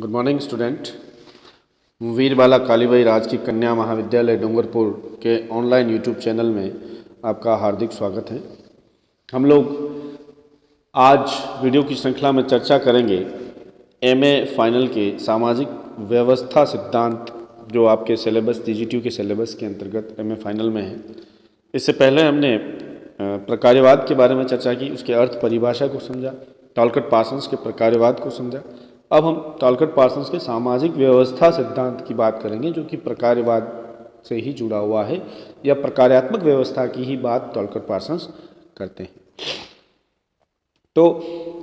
Good morning student. Veerbala Kalibai Rajkiya Kanya महाविद्यालय डूंगरपुर के online YouTube channel में आपका हार्दिक स्वागत है। हम लोग आज वीडियो की श्रृंखला में चर्चा करेंगे एमए फाइनल के सामाजिक व्यवस्था सिद्धांत, जो आपके सिलेबस DGTU के सिलेबस के अंतर्गत एमए फाइनल में है। इससे पहले हमने प्रकार्यवाद के बारे में चर्चा की, उसके अर्थ परिभाषा को समझा, टॉलकट पार्सन्स के प्रकार्यवाद को समझा। अब हम टॉलकट पार्सन्स के सामाजिक व्यवस्था सिद्धांत की बात करेंगे, जो कि प्रकार्यवाद से ही जुड़ा हुआ है, या प्रकार्यात्मक व्यवस्था की ही बात टॉलकट पार्सन्स करते हैं। तो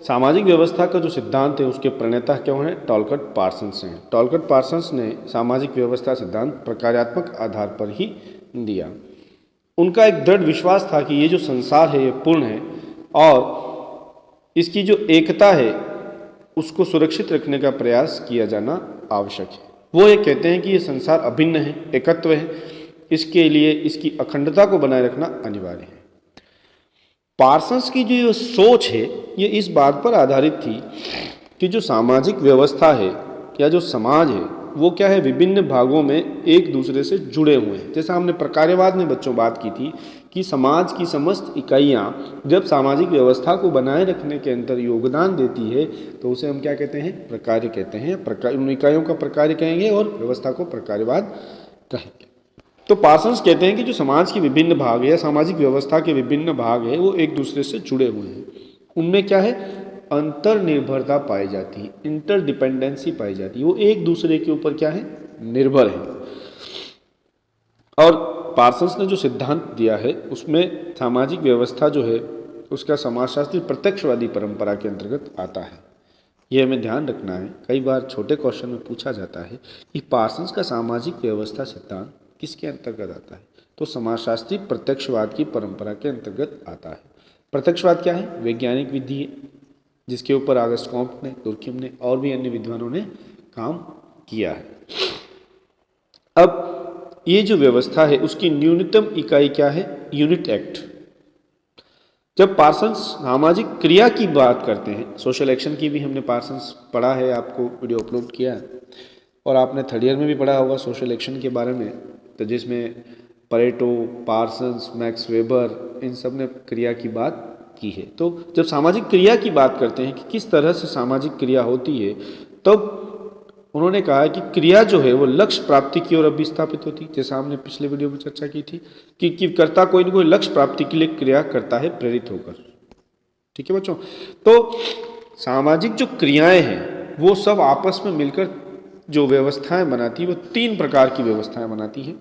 सामाजिक व्यवस्था का जो सिद्धांत है उसके प्रणेता क्यों हैं? टॉलकट पार्सन्स हैं। टॉलकट पार्सन्स ने सामाजिक व्यवस्था सिद्धांत प्रकार्यात्मक आधार पर ही दिया। उनका एक दृढ़ विश्वास था कि ये जो संसार है ये पूर्ण है और इसकी जो एकता है उसको सुरक्षित रखने का प्रयास किया जाना आवश्यक है। वो ये कहते हैं कि ये संसार अभिन्न है, एकत्व है, इसके लिए इसकी अखंडता को बनाए रखना अनिवार्य है। पार्सन्स की जो सोच है ये इस बात पर आधारित थी कि जो सामाजिक व्यवस्था है या जो समाज है वो क्या है, विभिन्न भागों में एक दूसरे से जुड़े हुए हैं। जैसा हमने प्रकार्यवाद में बच्चों बात की थी कि समाज की समस्त इकाइयाँ जब सामाजिक व्यवस्था को बनाए रखने के अंदर योगदान देती है तो उसे हम क्या कहते हैं? प्रकार्य कहते हैं। उन इकाइयों का प्रकार्य कहेंगे और व्यवस्था को प्रकार्यवाद कहेंगे। तो पार्सन्स कहते हैं कि जो समाज के विभिन्न भाग है या सामाजिक व्यवस्था के विभिन्न भाग है वो एक दूसरे से जुड़े हुए हैं। उनमें क्या है? अंतर्निर्भरता पाई जाती है, इंटरडिपेंडेंसी पाई जाती है। वो एक दूसरे के ऊपर क्या है? निर्भर है। और पार्सन्स ने जो सिद्धांत दिया है उसमें सामाजिक व्यवस्था जो है उसका समाजशास्त्री प्रत्यक्षवादी परंपरा के अंतर्गत आता है। यह हमें ध्यान रखना है। कई बार छोटे क्वेश्चन में पूछा जाता है कि पार्सन्स का सामाजिक व्यवस्था सिद्धांत किसके अंतर्गत आता है? तो समाजशास्त्री प्रत्यक्षवाद की परंपरा के अंतर्गत आता है। प्रत्यक्षवाद क्या है? वैज्ञानिक विधि है जिसके ऊपर ऑगस्ट कॉम्ट ने, दुर्खिम ने और भी अन्य विद्वानों ने काम किया है। अब ये जो व्यवस्था है उसकी न्यूनतम इकाई क्या है? Unit act. जब पार्सन्स सामाजिक क्रिया की बात करते हैं, सोशल एक्शन की भी हमने पार्सन्स पढ़ा है, आपको वीडियो अपलोड किया है, और आपने थर्ड ईयर में भी पढ़ा होगा सोशल एक्शन के बारे में, तो जिसमें परेटो, पार्सन्स, मैक्स वेबर, इन सब ने क्रिया की बात की है। तो जब सामाजिक क्रिया की बात करते हैं कि किस तरह से सामाजिक क्रिया होती है, तब उन्होंने कहा है कि क्रिया जो है वो लक्ष्य प्राप्ति की ओर अभिस्थापित होती है। जैसा हमने पिछले वीडियो में चर्चा की थी कि कर्ता कोई न कोई लक्ष्य प्राप्ति के लिए क्रिया करता है प्रेरित होकर। ठीक है बच्चों? तो सामाजिक जो क्रियाएं हैं वो सब आपस में मिलकर जो व्यवस्थाएं बनाती है वो तीन प्रकार की व्यवस्थाएं बनाती है।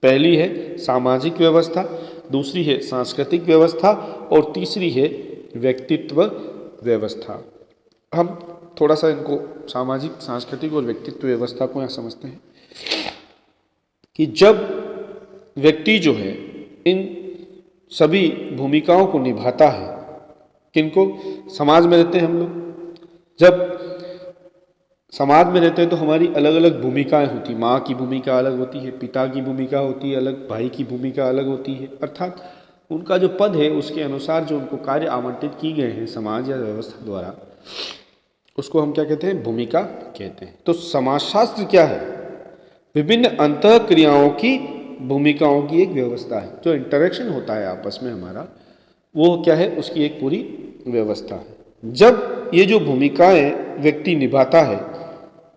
पहली है सामाजिक व्यवस्था, दूसरी है सांस्कृतिक व्यवस्था और तीसरी है व्यक्तित्व व्यवस्था। हम थोड़ा सा इनको सामाजिक, सांस्कृतिक और व्यक्तित्व व्यवस्था को यहाँ समझते हैं कि जब व्यक्ति जो है इन सभी भूमिकाओं को निभाता है, किनको? समाज में रहते हैं हम लोग। जब समाज में रहते हैं तो हमारी अलग अलग भूमिकाएं होती, माँ की भूमिका अलग होती है, पिता की भूमिका होती है अलग, भाई की भूमिका अलग होती है। अर्थात उनका जो पद है उसके अनुसार जो उनको कार्य आवंटित की गए हैं समाज या व्यवस्था द्वारा, उसको हम क्या कहते हैं? भूमिका कहते हैं। तो समाजशास्त्र क्या है? विभिन्न अंतः क्रियाओं की भूमिकाओं की एक व्यवस्था है। जो इंटरेक्शन होता है आपस में हमारा, वो क्या है? उसकी एक पूरी व्यवस्था है। जब ये जो भूमिकाएं व्यक्ति निभाता है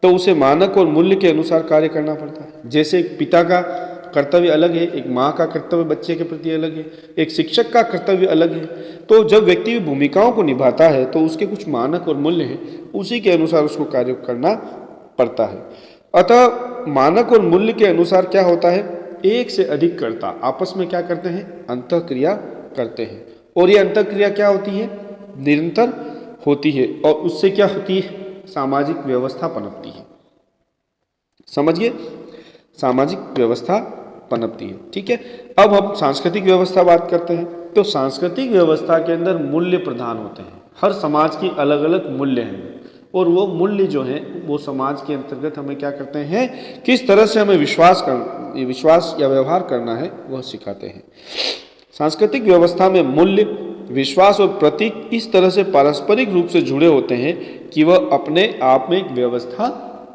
तो उसे मानक और मूल्य के अनुसार कार्य करना पड़ता है। जैसे एक पिता का कर्तव्य अलग है, एक माँ का कर्तव्य बच्चे के प्रति अलग है, एक शिक्षक का कर्तव्य अलग है। तो जब व्यक्ति भूमिकाओं को निभाता है तो उसके कुछ मानक और मूल्य हैं, उसी के अनुसार उसको कार्य करना पड़ता है। अतः मानक और मूल्य के अनुसार क्या होता है? एक से अधिक कर्ता आपस में क्या करते हैं? अंतःक्रिया करते हैं। और ये अंतःक्रिया क्या होती है? निरंतर होती है और उससे क्या होती है? सामाजिक व्यवस्था पनपती है। समझिए, सामाजिक व्यवस्था पनपती है। ठीक है। अब हम सांस्कृतिक व्यवस्था बात करते हैं। तो सांस्कृतिक व्यवस्था के अंदर मूल्य प्रधान होते हैं। हर समाज की अलग अलग मूल्य हैं और वो मूल्य जो हैं वो समाज के अंतर्गत हमें क्या करते हैं? किस तरह से हमें विश्वास या व्यवहार करना है वह सिखाते हैं। सांस्कृतिक व्यवस्था में मूल्य विश्वास और प्रतीक इस तरह से पारस्परिक रूप से जुड़े होते हैं कि वह अपने आप में एक व्यवस्था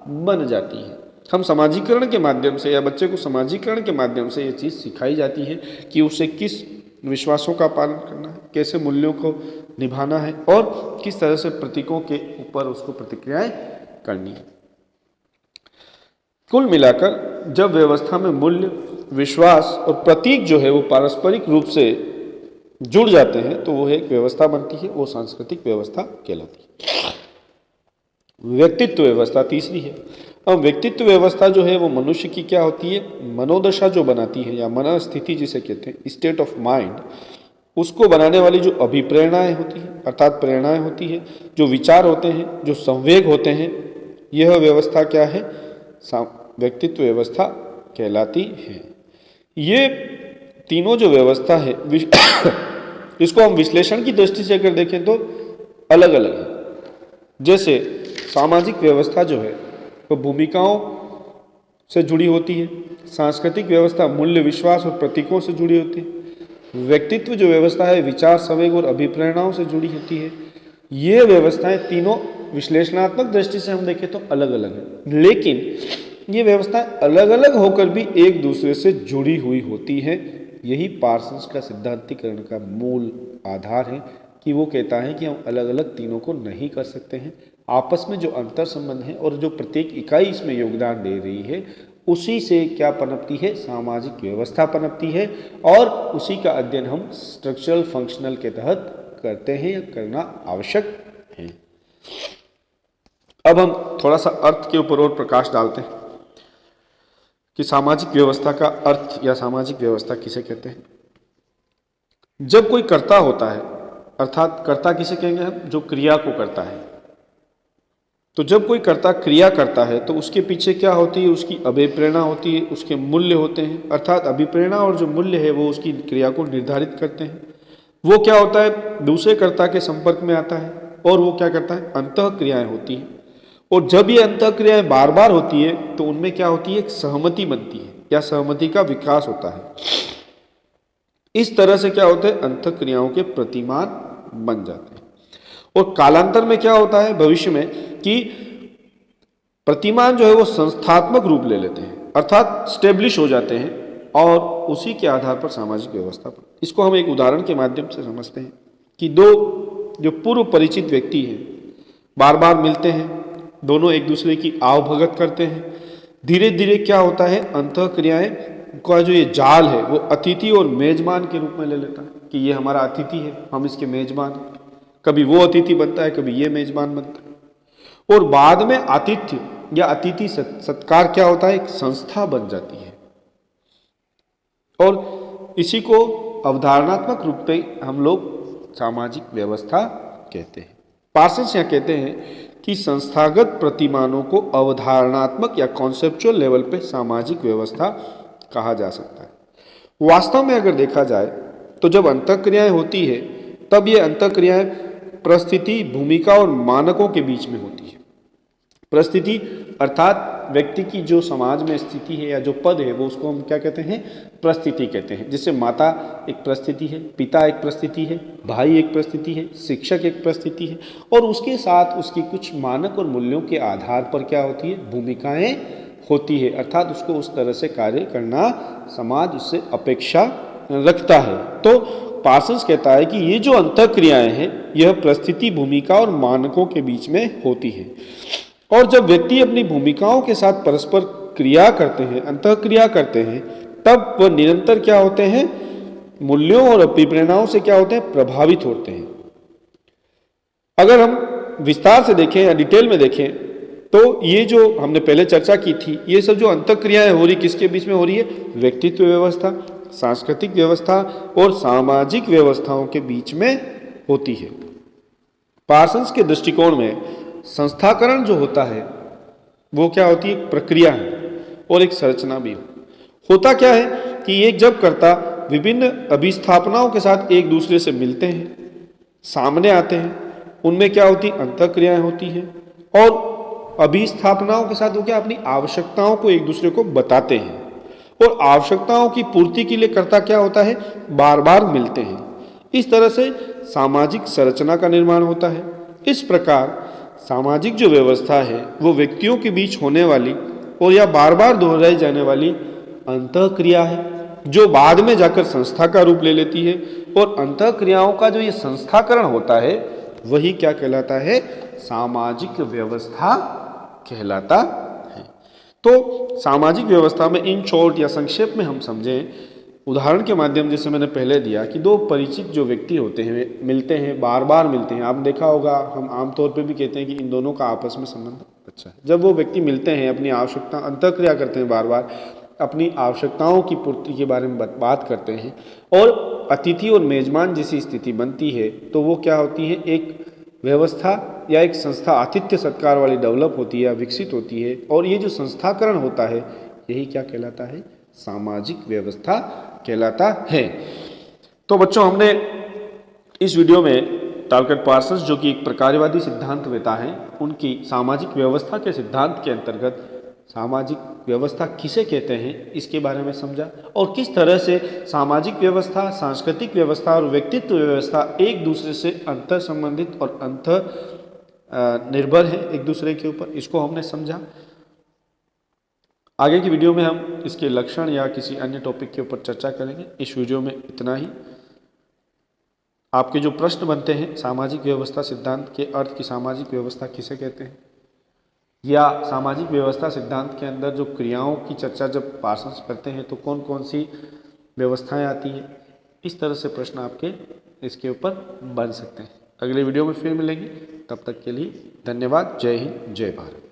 बन जाती है। हम समाजीकरण के माध्यम से या बच्चे को समाजीकरण के माध्यम से ये चीज़ सिखाई जाती है कि उसे किस विश्वासों का पालन करना है, कैसे मूल्यों को निभाना है और किस तरह से प्रतीकों के ऊपर उसको प्रतिक्रियाएं करनी है। कुल मिलाकर जब व्यवस्था में मूल्य, विश्वास और प्रतीक जो है वो पारस्परिक रूप से जुड़ जाते हैं तो वो एक व्यवस्था बनती है, वो सांस्कृतिक व्यवस्था कहलाती है। व्यक्तित्व व्यवस्था तीसरी है। अब व्यक्तित्व व्यवस्था जो है वो मनुष्य की क्या होती है, मनोदशा जो बनाती है या मनस्थिति जिसे कहते हैं, स्टेट ऑफ माइंड, उसको बनाने वाली जो अभिप्रेरणाएं होती हैं अर्थात प्रेरणाएं होती है, जो विचार होते हैं, जो संवेग होते हैं, यह व्यवस्था क्या है, व्यक्तित्व व्यवस्था कहलाती है। ये तीनों जो व्यवस्था है इसको हम विश्लेषण की दृष्टि से अगर देखें तो अलग अलग है। जैसे सामाजिक व्यवस्था जो है वो भूमिकाओं से जुड़ी होती है, सांस्कृतिक व्यवस्था मूल्य, विश्वास और प्रतीकों से जुड़ी होती है, व्यक्तित्व जो व्यवस्था है विचार, संवेग और अभिप्रेरणाओं से जुड़ी होती है। ये व्यवस्थाएं तीनों विश्लेषणात्मक दृष्टि से हम देखें तो अलग अलग है, लेकिन ये व्यवस्थाएं अलग अलग होकर भी एक दूसरे से जुड़ी हुई होती है। यही पार्सन्स का सिद्धांतीकरण का मूल आधार है कि वो कहता है कि हम अलग अलग तीनों को नहीं कर सकते हैं। आपस में जो अंतर संबंध है और जो प्रत्येक इकाई इसमें योगदान दे रही है उसी से क्या पनपती है, सामाजिक व्यवस्था पनपती है, और उसी का अध्ययन हम स्ट्रक्चरल फंक्शनल के तहत करते हैं या करना आवश्यक है। अब हम थोड़ा सा अर्थ के ऊपर और प्रकाश डालते हैं कि सामाजिक व्यवस्था का अर्थ या सामाजिक व्यवस्था किसे कहते हैं। जब कोई कर्ता होता है, अर्थात कर्ता किसे कहेंगे हम, जो क्रिया को करता है, तो जब कोई कर्ता क्रिया करता है तो उसके पीछे क्या होती है, उसकी अभिप्रेरणा होती है, उसके मूल्य होते हैं, अर्थात अभिप्रेरणा और जो मूल्य है वो उसकी क्रिया को निर्धारित करते हैं। वो क्या होता है, दूसरे कर्ता के संपर्क में आता है और वो क्या करता है, अंतः क्रियाएं होती हैं। और जब ये अंतः क्रियाएं बार बार होती है तो उनमें क्या होती है, एक सहमति बनती है या सहमति का विकास होता है। इस तरह से क्या होता है, अंतः क्रियाओं के प्रतिमान बन जाते हैं। और कालांतर में क्या होता है भविष्य में कि प्रतिमान जो है वो संस्थात्मक रूप ले लेते हैं, अर्थात स्टेब्लिश हो जाते हैं और उसी के आधार पर सामाजिक व्यवस्था पर। इसको हम एक उदाहरण के माध्यम से समझते हैं कि दो जो पूर्व परिचित व्यक्ति हैं बार बार मिलते हैं, दोनों एक दूसरे की आवभगत करते हैं। धीरे धीरे क्या होता है, अंतः क्रियाएं का जो ये जाल है वो अतिथि और मेजबान के रूप में ले लेता है कि ये हमारा अतिथि है, हम इसके मेजबान हैं। कभी वो अतिथि बनता है, कभी ये मेजबान बनता है, और बाद में आतिथ्य या अतिथि सत्कार क्या होता है, एक संस्था बन जाती है। और इसी को अवधारणात्मक रूप पे हम लोग सामाजिक व्यवस्था कहते हैं। पार्सन्स यहाँ कहते हैं कि संस्थागत प्रतिमानों को अवधारणात्मक या कॉन्सेप्चुअल लेवल पे सामाजिक व्यवस्था कहा जा सकता है। वास्तव में अगर देखा जाए तो जब अंतःक्रियाएं होती है तब ये अंतःक्रियाएं परिस्थिति, भूमिका और मानकों के बीच में होती है। परिस्थिति अर्थात व्यक्ति की जो समाज में स्थिति है या जो पद है वो उसको हम क्या कहते हैं, परिस्थिति कहते हैं। जैसे माता एक परिस्थिति है, पिता एक परिस्थिति है, भाई एक परिस्थिति है, शिक्षक एक परिस्थिति है, और उसके साथ उसकी कुछ मानक और मूल्यों के आधार पर क्या होती है, भूमिकाएं होती है, अर्थात उसको उस तरह से कार्य करना समाज उससे अपेक्षा रखता है। तो पार्सन्स कहता है कि ये जो अंतःक्रियाएं हैं यह परिस्थिति, भूमिका और मानकों के बीच में होती है। और जब व्यक्ति अपनी भूमिकाओं के साथ परस्पर क्रिया करते हैं, अंतःक्रिया करते हैं, तब वह निरंतर क्या होते हैं, मूल्यों और अभिप्रेरणाओं से क्या होते हैं, प्रभावित होते हैं। अगर हम विस्तार से देखें या डिटेल में देखें तो ये जो हमने पहले चर्चा की थी, ये सब जो अंतःक्रियाएं हो रही किसके बीच में हो रही है, व्यक्तित्व व्यवस्था, सांस्कृतिक व्यवस्था और सामाजिक व्यवस्थाओं के बीच में होती है। पार्सन्स के दृष्टिकोण में संस्थाकरण जो होता है वो क्या होती है, एक प्रक्रिया है और एक संरचना भी होता क्या है कि एक जब कर्ता विभिन्न अभिस्थापनाओं के साथ एक दूसरे से मिलते हैं, सामने आते हैं, उनमें क्या होती, अंतःक्रियाएं होती हैं, और अभिस्थापनाओं के साथ वो क्या अपनी आवश्यकताओं को एक दूसरे को बताते हैं, और आवश्यकताओं की पूर्ति के लिए कर्ता क्या होता है, बार बार मिलते हैं। इस तरह से सामाजिक संरचना का निर्माण होता है। इस प्रकार सामाजिक जो व्यवस्था है वो व्यक्तियों के बीच होने वाली और या बार बार दोहराई जाने वाली अंतःक्रिया है, जो बाद में जाकर संस्था का रूप ले लेती है। और अंतःक्रियाओं का जो ये संस्थाकरण होता है वही क्या कहलाता है? सामाजिक व्यवस्था कहलाता है। तो सामाजिक व्यवस्था में इन शॉर्ट या संक्षेप में हम समझें, उदाहरण के माध्यम जैसे मैंने पहले दिया कि दो परिचित जो व्यक्ति होते हैं, मिलते हैं, बार बार मिलते हैं। आपने देखा होगा, हम आमतौर पे भी कहते हैं कि इन दोनों का आपस में संबंध अच्छा है। जब वो व्यक्ति मिलते हैं, अपनी आवश्यकता अंतःक्रिया करते हैं, बार बार अपनी आवश्यकताओं की पूर्ति के बारे में बात करते हैं और अतिथि और मेजबान जैसी स्थिति बनती है, तो वो क्या होती है? एक व्यवस्था या एक संस्था आतिथ्य सत्कार वाली डेवलप होती है, विकसित होती है। और ये जो संस्थाकरण होता है यही क्या कहलाता है? सामाजिक व्यवस्था कहलाता है। तो बच्चों, हमने इस वीडियो में टॉलकट पार्सन्स, जो कि एक प्रकारवादी सिद्धांतवेता हैं, उनकी सामाजिक व्यवस्था के सिद्धांत के अंतर्गत सामाजिक व्यवस्था किसे कहते हैं इसके बारे में समझा, और किस तरह से सामाजिक व्यवस्था, सांस्कृतिक व्यवस्था और व्यक्तित्व व्यवस्था एक दूसरे से अंतर संबंधित और अंतर निर्भर है एक दूसरे के ऊपर, इसको हमने समझा। आगे की वीडियो में हम इसके लक्षण या किसी अन्य टॉपिक के ऊपर चर्चा करेंगे। इस वीडियो में इतना ही। आपके जो प्रश्न बनते हैं सामाजिक व्यवस्था सिद्धांत के अर्थ की, सामाजिक व्यवस्था किसे कहते हैं, या सामाजिक व्यवस्था सिद्धांत के अंदर जो क्रियाओं की चर्चा जब पार्सन्स करते हैं तो कौन कौन सी व्यवस्थाएं आती हैं, इस तरह से प्रश्न आपके इसके ऊपर बन सकते हैं। अगले वीडियो में फिर मिलेंगे, तब तक के लिए धन्यवाद। जय हिंद, जय भारत।